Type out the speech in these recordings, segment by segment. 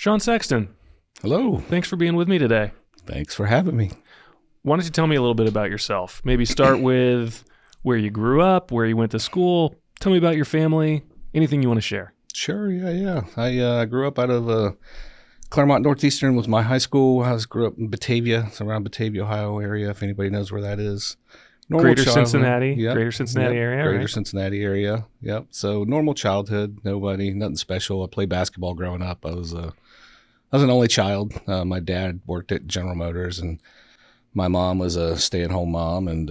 Shaun Sexton, Hello. thanks for being with me today. Thanks for having me. Why don't you tell me a little bit about yourself? Maybe start with where you grew up, where you went to school. Tell me about your family, anything you want to share. Sure, yeah. I grew up out of Claremont Northeastern was my high school. Grew up in Batavia. It's around Batavia, Ohio area, if anybody knows where that is. Greater childhood. Cincinnati, Yep. Greater Cincinnati area, Greater right? Cincinnati area, yep. So normal childhood, nothing special. I played basketball growing up. I was an only child. My dad worked at General Motors, and my mom was a stay-at-home mom, and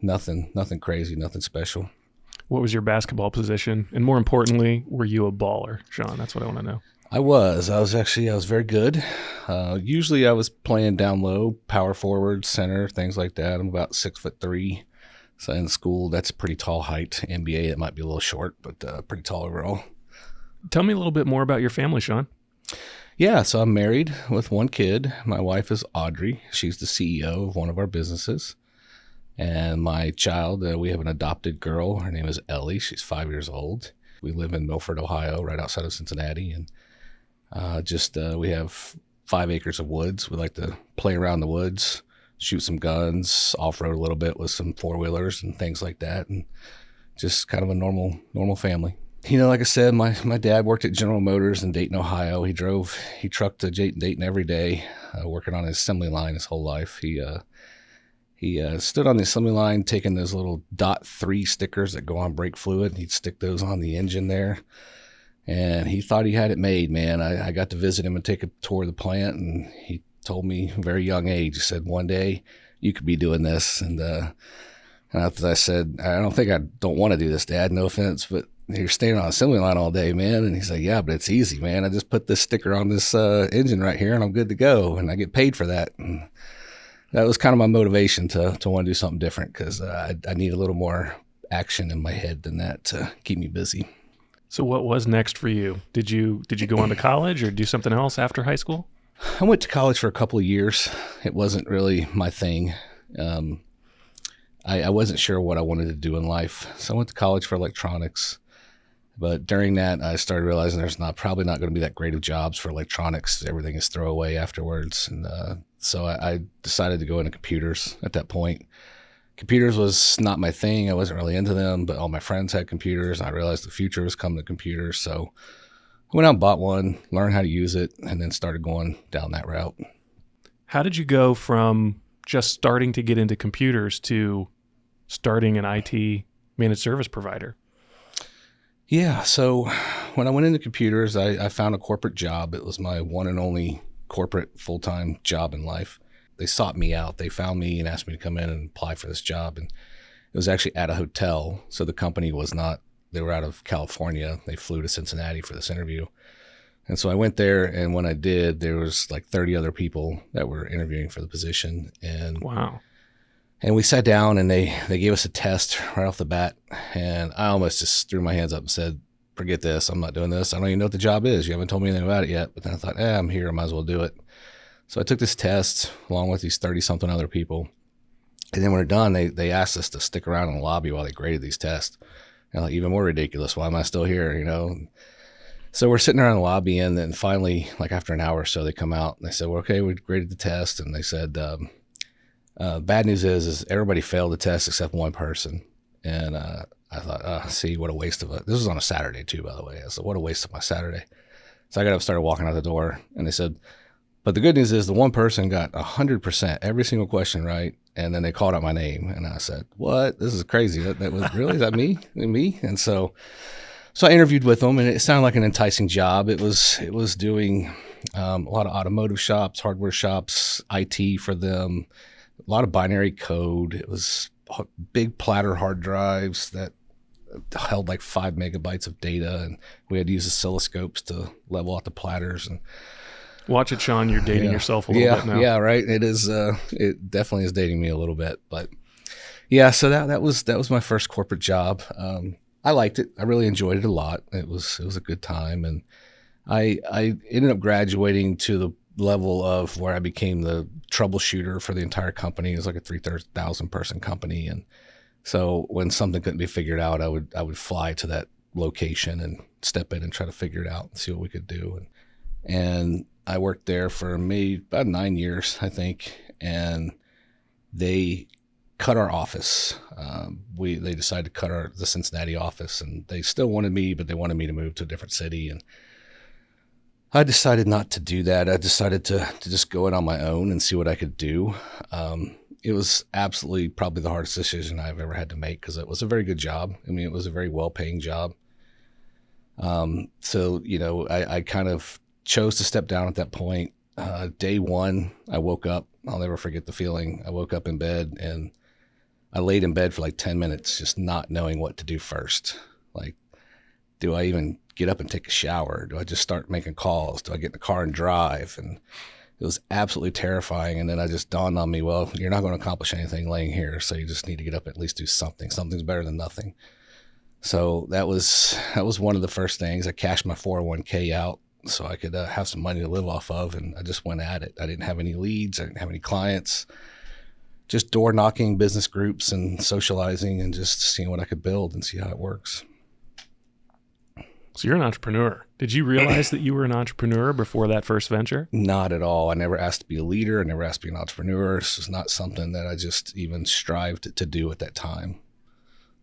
nothing crazy, nothing special. What was your basketball position? And more importantly, were you a baller, Shaun? That's what I want to know. I was very good. Usually I was playing down low, power forward, center, things like that. I'm about 6'3". So in school, that's a pretty tall height. NBA, it might be a little short, but pretty tall overall. Tell me a little bit more about your family, Shaun. Yeah, so I'm married with one kid. My wife is Audrey. She's the CEO of one of our businesses. And my child, we have an adopted girl. Her name is Ellie. She's 5 years old. We live in Milford, Ohio, right outside of Cincinnati. And we have 5 acres of woods. We like to play around the woods, shoot some guns, off-road a little bit with some four-wheelers and things like that. And just kind of a normal family. You know, like I said, my dad worked at General Motors in Dayton, Ohio. He trucked to Dayton every day, working on his assembly line his whole life. He stood on the assembly line taking those little .3 stickers that go on brake fluid. He'd stick those on the engine there. And he thought he had it made, man. I got to visit him and take a tour of the plant, and he told me a very young age, he said, one day you could be doing this. And I said, I don't want to do this, Dad, no offense, but you're staying on assembly line all day, man. And he's like, yeah, but it's easy, man. I just put this sticker on this engine right here and I'm good to go. And I get paid for that. And that was kind of my motivation to want to do something different, because I need a little more action in my head than that to keep me busy. So what was next for you? Did you go on to college or do something else after high school? I went to college for a couple of years. It wasn't really my thing. I wasn't sure what I wanted to do in life. So I went to college for electronics. But during that, I started realizing there's probably not going to be that great of jobs for electronics. Everything is throwaway afterwards. And so I decided to go into computers at that point. Computers was not my thing. I wasn't really into them, but all my friends had computers, and I realized the future was coming to computers. So I went out and bought one, learned how to use it, and then started going down that route. How did you go from just starting to get into computers to starting an IT managed service provider? Yeah, so when I went into computers, I found a corporate job. It was my one and only corporate full-time job in life. They sought me out. They found me and asked me to come in and apply for this job. And it was actually at a hotel. So the company they were out of California. They flew to Cincinnati for this interview. And so I went there, and when I did, there was like 30 other people that were interviewing for the position. And wow. And we sat down, and they gave us a test right off the bat. And I almost just threw my hands up and said, forget this. I'm not doing this. I don't even know what the job is. You haven't told me anything about it yet. But then I thought, I'm here. I might as well do it. So I took this test along with these 30-something other people. And then when we're done, they asked us to stick around in the lobby while they graded these tests. And like, even more ridiculous, why am I still here, you know? So we're sitting around the lobby, and then finally, like after an hour or so, they come out and they said, well, okay, we graded the test. And they said, bad news is everybody failed the test except one person. And I thought, see, what a waste of it. This was on a Saturday too, by the way. I said, what a waste of my Saturday. So I got up and started walking out the door, and they said, but the good news is the one person got 100%, every single question right. And then they called out my name, and I said, what? This is crazy. That was really, is that me? Me? And so I interviewed with them, and it sounded like an enticing job. It was doing a lot of automotive shops, hardware shops, IT for them, a lot of binary code. It was big platter hard drives that held like 5 megabytes of data, and we had to use oscilloscopes to level out the platters. And watch it, Shaun. You're dating yourself a little bit now. Yeah, right. It is. It definitely is dating me a little bit, but yeah. So that was my first corporate job. I liked it. I really enjoyed it a lot. It was a good time, and I ended up graduating to the level of where I became the troubleshooter for the entire company. It was like a 3,000 person company, and so when something couldn't be figured out, I would fly to that location and step in and try to figure it out and see what we could do. And And I worked there for maybe about 9 years, I think. And they cut our office. They decided to cut the Cincinnati office, and they still wanted me, but they wanted me to move to a different city. And I decided not to do that. I decided to just go in on my own and see what I could do. It was absolutely probably the hardest decision I've ever had to make, because it was a very good job. I mean, it was a very well-paying job. So, I kind of chose to step down at that point. Day one, I woke up. I'll never forget the feeling. I woke up in bed, and I laid in bed for like 10 minutes, just not knowing what to do first. Like, do I even get up and take a shower? Do I just start making calls? Do I get in the car and drive? And it was absolutely terrifying. And then I just dawned on me, well, you're not going to accomplish anything laying here, so you just need to get up and at least do something. Something's better than nothing. So that was one of the first things. I cashed my 401k out so I could have some money to live off of, and I just went at it. I didn't have any leads. I didn't have any clients. Just door knocking, business groups, and socializing, and just seeing what I could build and see how it works. So you're an entrepreneur. Did you realize that you were an entrepreneur before that first venture? Not at all. I never asked to be a leader. I never asked to be an entrepreneur. This was not something that I just even strived to do at that time.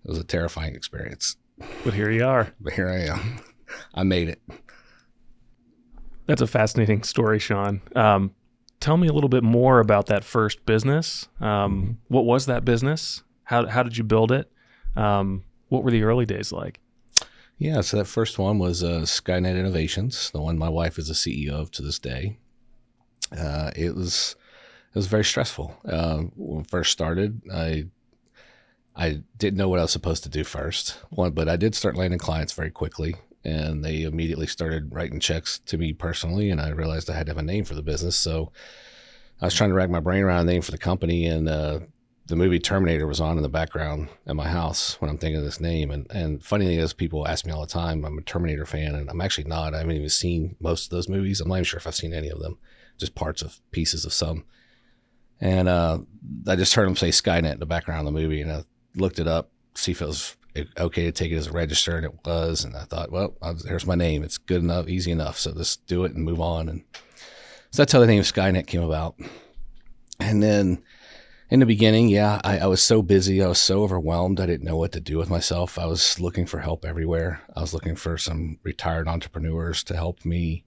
It was a terrifying experience. But here you are. But here I am. I made it. That's a fascinating story, Shaun. Tell me a little bit more about that first business. What was that business? How did you build it? What were the early days like? Yeah, so that first one was Skynet Innovations, the one my wife is the CEO of to this day. It was very stressful. When I first started, I didn't know what I was supposed to do first, but I did start landing clients very quickly, and they immediately started writing checks to me personally, and I realized I had to have a name for the business. So I was trying to rack my brain around a name for the company, and the movie Terminator was on in the background at my house when I'm thinking of this name. And funny thing is, people ask me all the time, I'm a Terminator fan, and I'm actually not. I haven't even seen most of those movies. I'm not even sure if I've seen any of them, just pieces of some. And I just heard them say Skynet in the background of the movie, and I looked it up, see if it was okay to take it as a register, and it was. And I thought, well, there's my name. It's good enough, easy enough. So just do it and move on. And so that's how the name Skynet came about. And then in the beginning, I was so busy. I was so overwhelmed. I didn't know what to do with myself. I was looking for help everywhere. I was looking for some retired entrepreneurs to help me.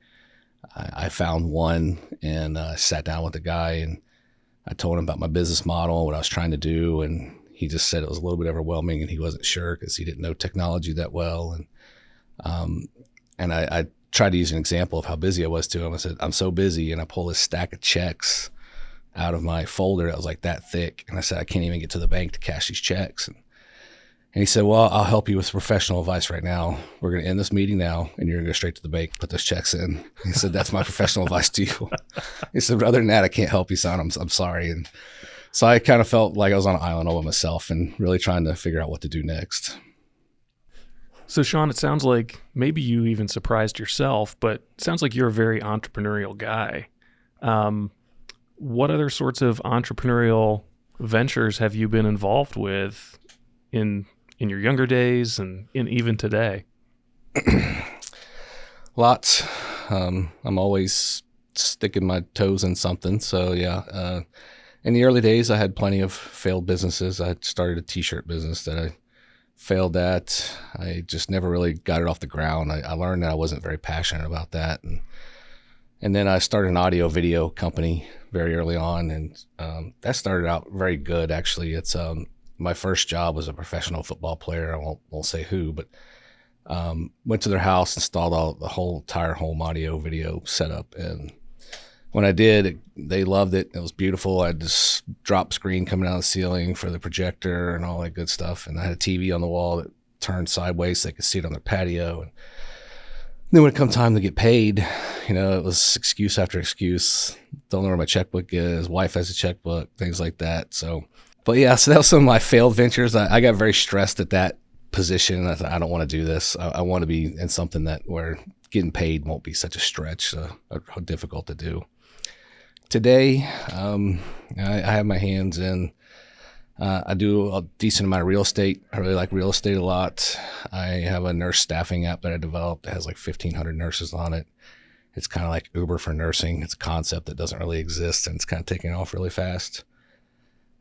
I found one, and I sat down with the guy, and I told him about my business model, what I was trying to do. And he just said it was a little bit overwhelming, and he wasn't sure because he didn't know technology that well. And I tried to use an example of how busy I was to him. I said, I'm so busy, and I pulled this stack of checks out of my folder that was like that thick. And I said, I can't even get to the bank to cash these checks. And he said, well, I'll help you with professional advice right now. We're going to end this meeting now, and you're going to go straight to the bank, put those checks in. He said, that's my professional advice to you. He said, other than that, I can't help you, son. I'm sorry. And so I kind of felt like I was on an island all by myself and really trying to figure out what to do next. So, Shaun, it sounds like maybe you even surprised yourself, but it sounds like you're a very entrepreneurial guy. What other sorts of entrepreneurial ventures have you been involved with in your younger days and even today? Lots. I'm always sticking my toes in something. So yeah, in the early days, I had plenty of failed businesses. I started a t-shirt business that I failed at. I just never really got it off the ground. I learned that I wasn't very passionate about that. And then I started an audio video company very early on, and that started out very good, actually. It's my first job was a professional football player. I won't say who, but went to their house, installed the whole entire home audio video setup. And when I did, they loved it. It was beautiful. I had this drop screen coming out of the ceiling for the projector and all that good stuff. And I had a TV on the wall that turned sideways so they could see it on their patio. And then when it come time to get paid, it was excuse after excuse. Don't know where my checkbook is. Wife has a checkbook, things like that. So that was some of my failed ventures. I got very stressed at that position. I thought, I don't want to do this. I want to be in something where getting paid won't be such a stretch, or difficult to do. Today, I have my hands in. I do a decent amount of real estate. I really like real estate a lot. I have a nurse staffing app that I developed that has like 1,500 nurses on it. It's kind of like Uber for nursing. It's a concept that doesn't really exist, and it's kind of taking off really fast.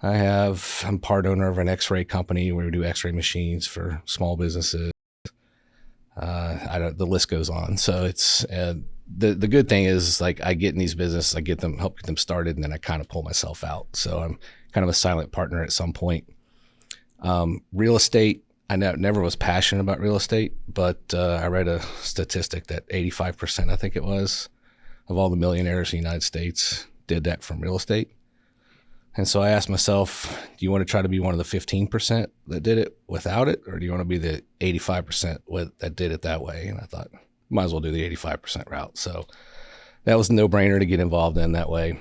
I'm part owner of an X-ray company where we do X-ray machines for small businesses. The list goes on. So it's the good thing is, like, I get in these businesses, help get them started, and then I kind of pull myself out. So I'm kind of a silent partner at some point. Real estate, I never was passionate about real estate, but I read a statistic that 85%, I think it was, of all the millionaires in the United States did that from real estate. And so I asked myself, do you want to try to be one of the 15% that did it without it, or do you want to be the 85% that did it that way? And I thought, might as well do the 85% route. So that was a no-brainer to get involved in that way.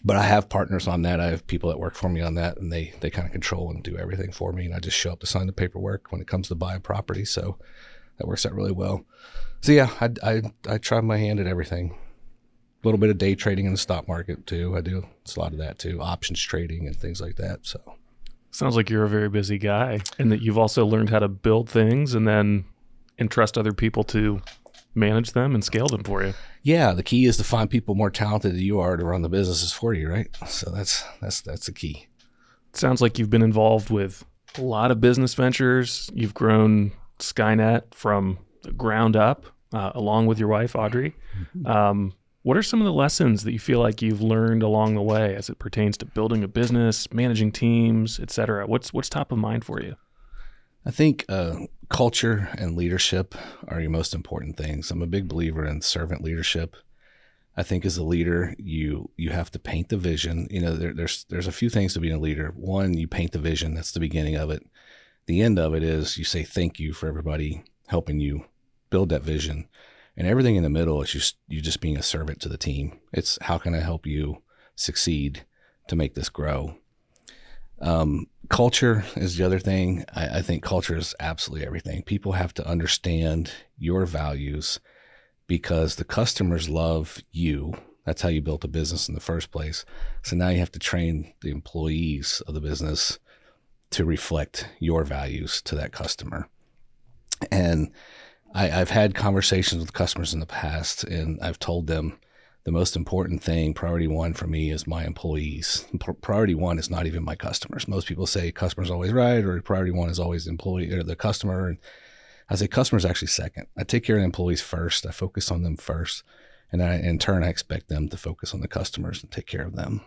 But I have partners on that. I have people that work for me on that, and they kind of control and do everything for me. And I just show up to sign the paperwork when it comes to buy a property. So that works out really well. So yeah, I try my hand at everything. A little bit of day trading in the stock market too. I do a lot of that too, options trading and things like that. So sounds like you're a very busy guy, and that you've also learned how to build things and then entrust other people to manage them and scale them for you. Yeah, the key is to find people more talented than you are to run the businesses for you, right? So that's the key. It sounds like you've been involved with a lot of business ventures. You've grown Skynet from the ground up, along with your wife, Audrey. Mm-hmm. What are some of the lessons that you feel like you've learned along the way as it pertains to building a business, managing teams, et cetera? What's top of mind for you? I think culture and leadership are your most important things. I'm a big believer in servant leadership. I think as a leader, you have to paint the vision. You know, there's a few things to being a leader. One, you paint the vision. That's the beginning of it. The end of it is you say thank you for everybody helping you build that vision. And everything in the middle is you just being a servant to the team. It's how can I help you succeed to make this grow? Culture is the other thing. I think culture is absolutely everything. People have to understand your values because the customers love you. That's how you built a business in the first place. So now you have to train the employees of the business to reflect your values to that customer. And I've had conversations with customers in the past, and I've told them the most important thing, priority one for me, is my employees. Priority one is not even my customers. Most people say customer's always right, or priority one is always the employee or the customer. And I say customer's actually second. I take care of the employees first. I focus on them first. And in turn, I expect them to focus on the customers and take care of them.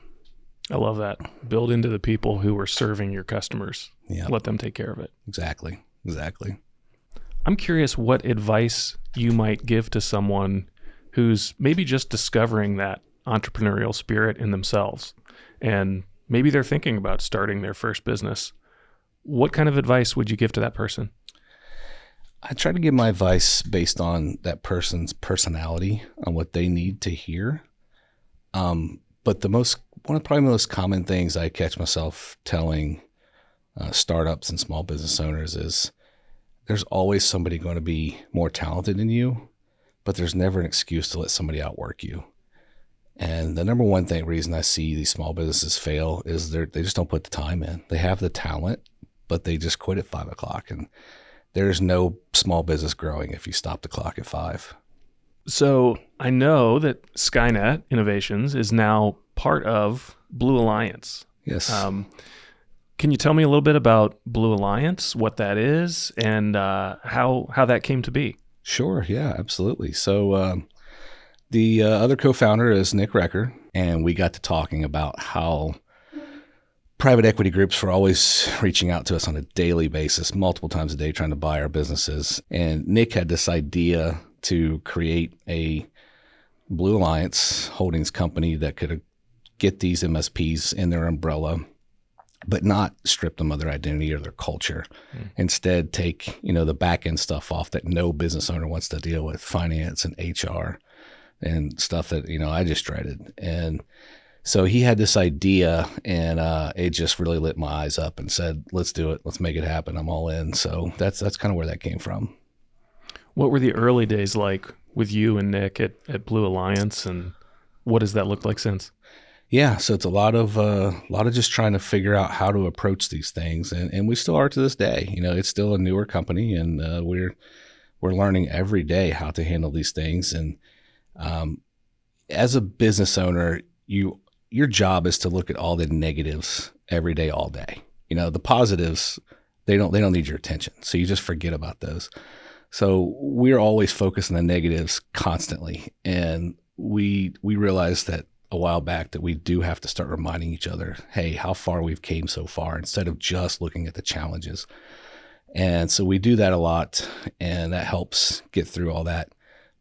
I love that. Build into the people who are serving your customers. Yeah. Let them take care of it. Exactly. I'm curious what advice you might give to someone who's maybe just discovering that entrepreneurial spirit in themselves, and maybe they're thinking about starting their first business. What kind of advice would you give to that person? I try to give my advice based on that person's personality, on what they need to hear. But one of probably the most common things I catch myself telling startups and small business owners is there's always somebody going to be more talented than you, but there's never an excuse to let somebody outwork you. And the number one reason I see these small businesses fail is they just don't put the time in. They have the talent, but they just quit at 5 o'clock. And there's no small business growing if you stop the clock at 5. So I know that Skynet Innovations is now part of Blue Alliance. Yes. Can you tell me a little bit about Blue Alliance, what that is, and how that came to be? Sure. Yeah, absolutely. So the other co-founder is Nick Recker, and we got to talking about how private equity groups were always reaching out to us on a daily basis, multiple times a day, trying to buy our businesses. And Nick had this idea to create a Blue Alliance holdings company that could get these MSPs in their umbrella, but not strip them of their identity or their culture. Instead, take, the back end stuff off that no business owner wants to deal with, finance and HR and stuff that, I just dreaded. And so he had this idea, and it just really lit my eyes up and said, let's do it. Let's make it happen. I'm all in. So that's kind of where that came from. What were the early days like with you and Nick at Blue Alliance, and what has that looked like since? Yeah, so it's a lot of just trying to figure out how to approach these things, and we still are to this day. It's still a newer company, and we're learning every day how to handle these things. And As a business owner, your job is to look at all the negatives every day, all day. The positives, they don't need your attention. So you just forget about those. So we're always focused on the negatives constantly. And we realized that a while back that we do have to start reminding each other, hey, how far we've came so far, instead of just looking at the challenges. And so we do that a lot, and that helps get through all that.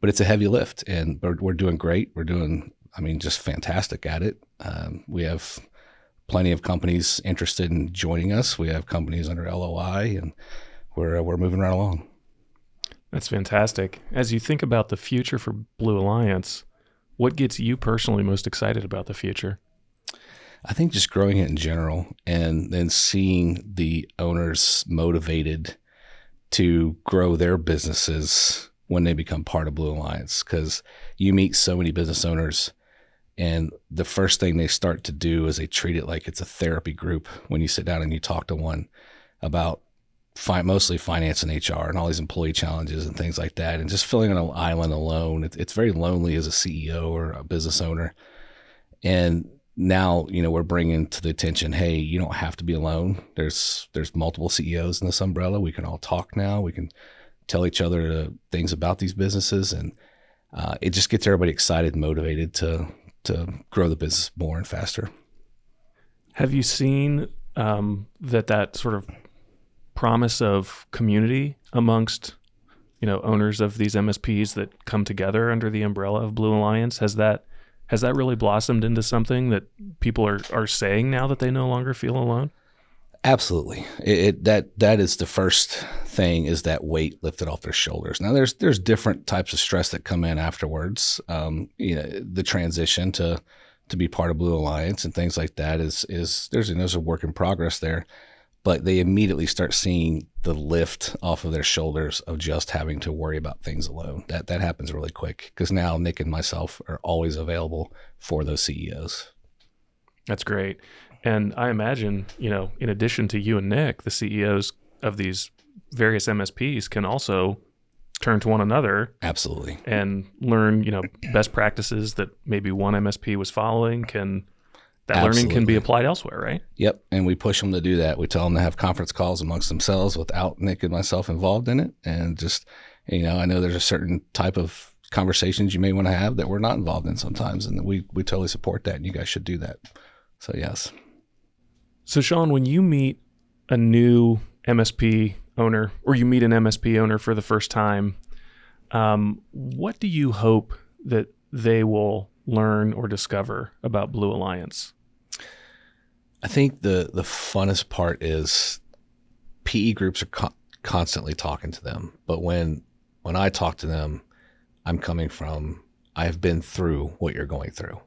But it's a heavy lift, and we're doing great. We're doing, just fantastic at it. We have plenty of companies interested in joining us. We have companies under LOI, and we're moving right along. That's fantastic. As you think about the future for Blue Alliance, what gets you personally most excited about the future? I think just growing it in general, and then seeing the owners motivated to grow their businesses when they become part of Blue Alliance. Because you meet so many business owners, and the first thing they start to do is they treat it like it's a therapy group when you sit down and you talk to one about mostly finance and HR and all these employee challenges and things like that. And just feeling on an island alone, it's very lonely as a CEO or a business owner. And now, we're bringing to the attention, hey, you don't have to be alone. There's multiple CEOs in this umbrella. We can all talk now. We can tell each other things about these businesses. And it just gets everybody excited and motivated to grow the business more and faster. Have you seen that sort of promise of community amongst owners of these MSPs that come together under the umbrella of Blue Alliance? Has that really blossomed into something that people are saying now that they no longer feel alone? Absolutely. That is the first thing, is that weight lifted off their shoulders. Now there's different types of stress that come in afterwards. The transition to be part of Blue Alliance and things like that there's a work in progress there. But they immediately start seeing the lift off of their shoulders of just having to worry about things alone. That happens really quick, because now Nick and myself are always available for those CEOs. That's great. And I imagine, in addition to you and Nick, the CEOs of these various MSPs can also turn to one another. Absolutely. And learn, best practices that maybe one MSP was following. That learning can be applied elsewhere, right? Yep. And we push them to do that. We tell them to have conference calls amongst themselves without Nick and myself involved in it. And just, I know there's a certain type of conversations you may want to have that we're not involved in sometimes. And we totally support that. And you guys should do that. So, yes. So, Shaun, when you meet a new MSP owner, or you meet an MSP owner for the first time, what do you hope that they will learn or discover about Blue Alliance? I think the funnest part is PE groups are constantly talking to them. But when I talk to them, I'm coming from, I've been through what you're going through.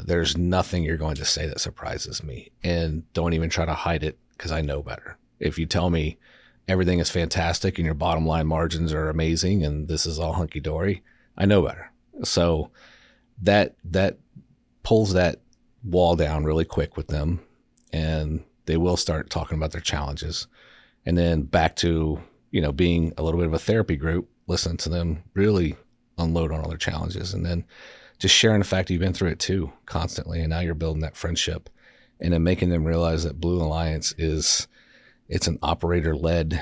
There's nothing you're going to say that surprises me. And don't even try to hide it, because I know better. If you tell me everything is fantastic and your bottom line margins are amazing and this is all hunky-dory, I know better. So that pulls that wall down really quick with them, and they will start talking about their challenges. And then back to, being a little bit of a therapy group, listen to them really unload on all their challenges, and then just sharing the fact that you've been through it too constantly. And now you're building that friendship, and then making them realize that Blue Alliance it's an operator-led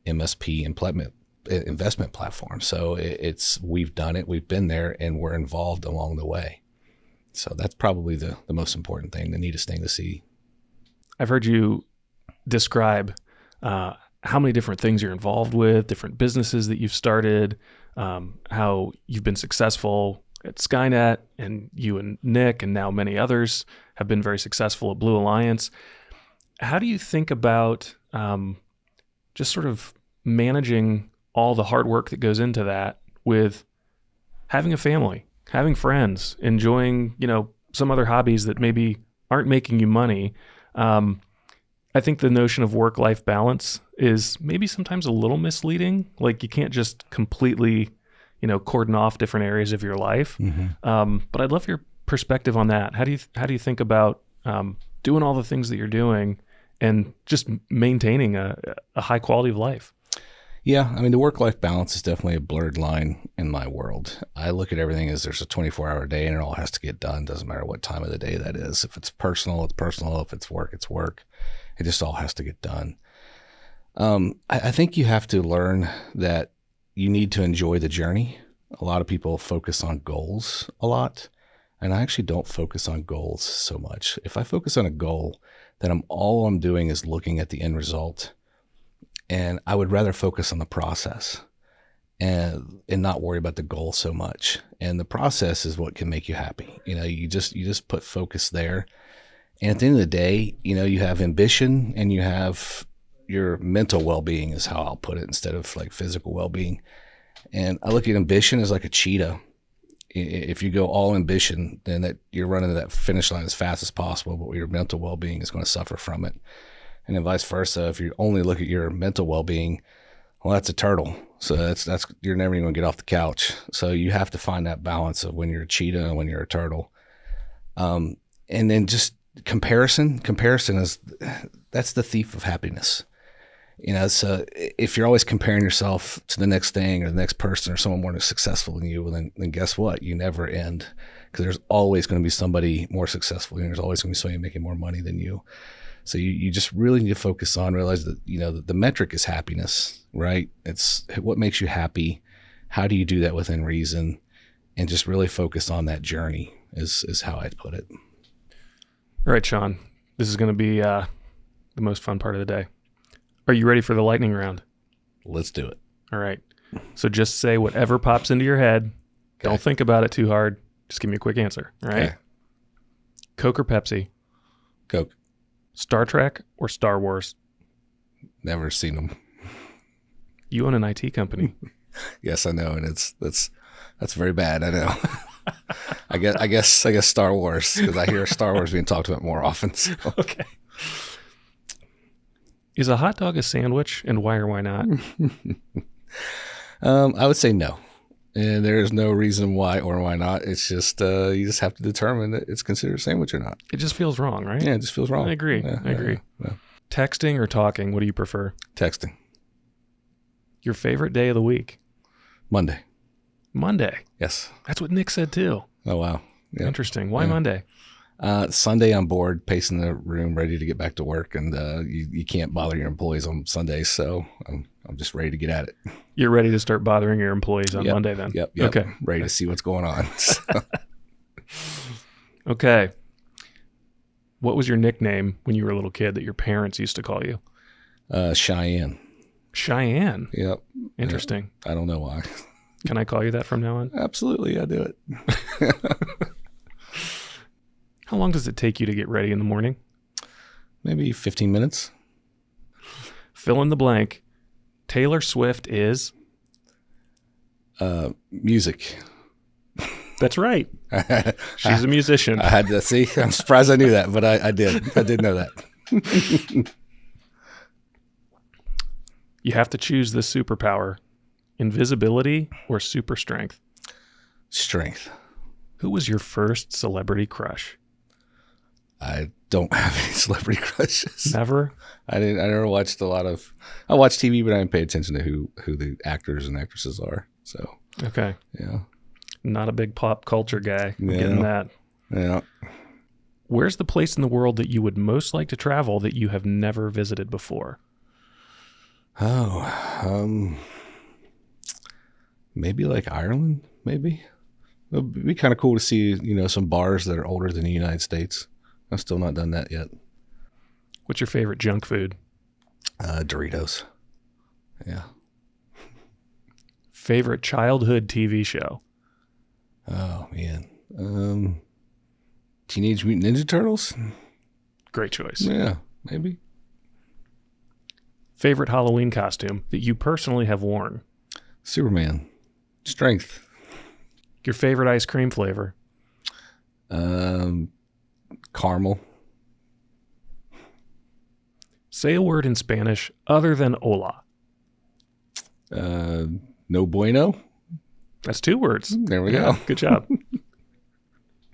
MSP investment platform. So we've done it, we've been there, and we're involved along the way. So that's probably the most important thing, the neatest thing to see. I've heard you describe how many different things you're involved with, different businesses that you've started, how you've been successful at Skynet, and you and Nick and now many others have been very successful at Blue Alliance. How do you think about just sort of managing all the hard work that goes into that with having a family, having friends, enjoying, some other hobbies that maybe aren't making you money? I think the notion of work-life balance is maybe sometimes a little misleading. Like, you can't just completely, cordon off different areas of your life. Mm-hmm. But I'd love your perspective on that. How do you think about doing all the things that you're doing and just maintaining a high quality of life? Yeah, I mean, the work-life balance is definitely a blurred line in my world. I look at everything as there's a 24-hour day and it all has to get done. Doesn't matter what time of the day that is. If it's personal, it's personal. If it's work, it's work. It just all has to get done. I think you have to learn that you need to enjoy the journey. A lot of people focus on goals a lot, and I actually don't focus on goals so much. If I focus on a goal, then all I'm doing is looking at the end result. And I would rather focus on the process and not worry about the goal so much. And the process is what can make you happy. You just put focus there. And at the end of the day, you have ambition and you have your mental well-being is how I'll put it instead of like physical well-being. And I look at ambition as like a cheetah. If you go all ambition, then that you're running to that finish line as fast as possible, but your mental well-being is going to suffer from it. And then vice versa, if you only look at your mental well-being, well, that's a turtle. So that's you're never even going to get off the couch. So you have to find that balance of when you're a cheetah and when you're a turtle. And then just comparison that's the thief of happiness. So if you're always comparing yourself to the next thing or the next person or someone more successful than you, well, then guess what? You never end, because there's always going to be somebody more successful and there's always going to be somebody making more money than you. So you just really need to focus on, realize that, the metric is happiness, right? It's what makes you happy. How do you do that within reason? And just really focus on that journey is how I'd put it. All right, Shaun, this is going to be the most fun part of the day. Are you ready for the lightning round? Let's do it. All right. So just say whatever pops into your head. Okay. Don't think about it too hard. Just give me a quick answer. All right. Okay. Coke or Pepsi? Coke. Star Trek or Star Wars? Never seen them. You own an IT company. Yes, I know, and that's very bad. I know. I guess Star Wars, because I hear Star Wars being talked about more often. So. Okay. Is a hot dog a sandwich, and why or why not? I would say no. And there is no reason why or why not. It's just you just have to determine that it's considered a sandwich or not. It just feels wrong, right? Yeah, it just feels wrong. I agree. Yeah, I agree. Yeah. Texting or talking, what do you prefer? Texting. Your favorite day of the week? Monday. Monday? Yes. That's what Nick said too. Oh, wow. Yeah. Interesting. Why Monday? Sunday, I'm bored, pacing the room, ready to get back to work, and you can't bother your employees on Sundays, so I'm just ready to get at it. You're ready to start bothering your employees on Monday then? Yep. Okay. Ready to see what's going on. Okay. What was your nickname when you were a little kid that your parents used to call you? Cheyenne. Cheyenne? Yep. Interesting. I don't know why. Can I call you that from now on? Absolutely, I do it. How long does it take you to get ready in the morning? Maybe 15 minutes. Fill in the blank. Taylor Swift is? Music. That's right. She's a musician. I had to see. I'm surprised I knew that, but I did. I did know that. You have to choose this superpower. Invisibility or super strength? Strength. Who was your first celebrity crush? I don't have any celebrity crushes. Never? I never watched a lot of. I watch TV, but I didn't pay attention to who the actors and actresses are. So okay, yeah, not a big pop culture guy. I'm getting that. Yeah. Where's the place in the world that you would most like to travel that you have never visited before? Oh, maybe like Ireland. Maybe it'd be kind of cool to see some bars that are older than the United States. I've still not done that yet. What's your favorite junk food? Doritos. Yeah. Favorite childhood TV show? Oh, man. Teenage Mutant Ninja Turtles? Great choice. Yeah, maybe. Favorite Halloween costume that you personally have worn? Superman. Strength. Your favorite ice cream flavor? Caramel. Say a word in Spanish other than hola. No bueno. That's 2 words. There we go. Good job.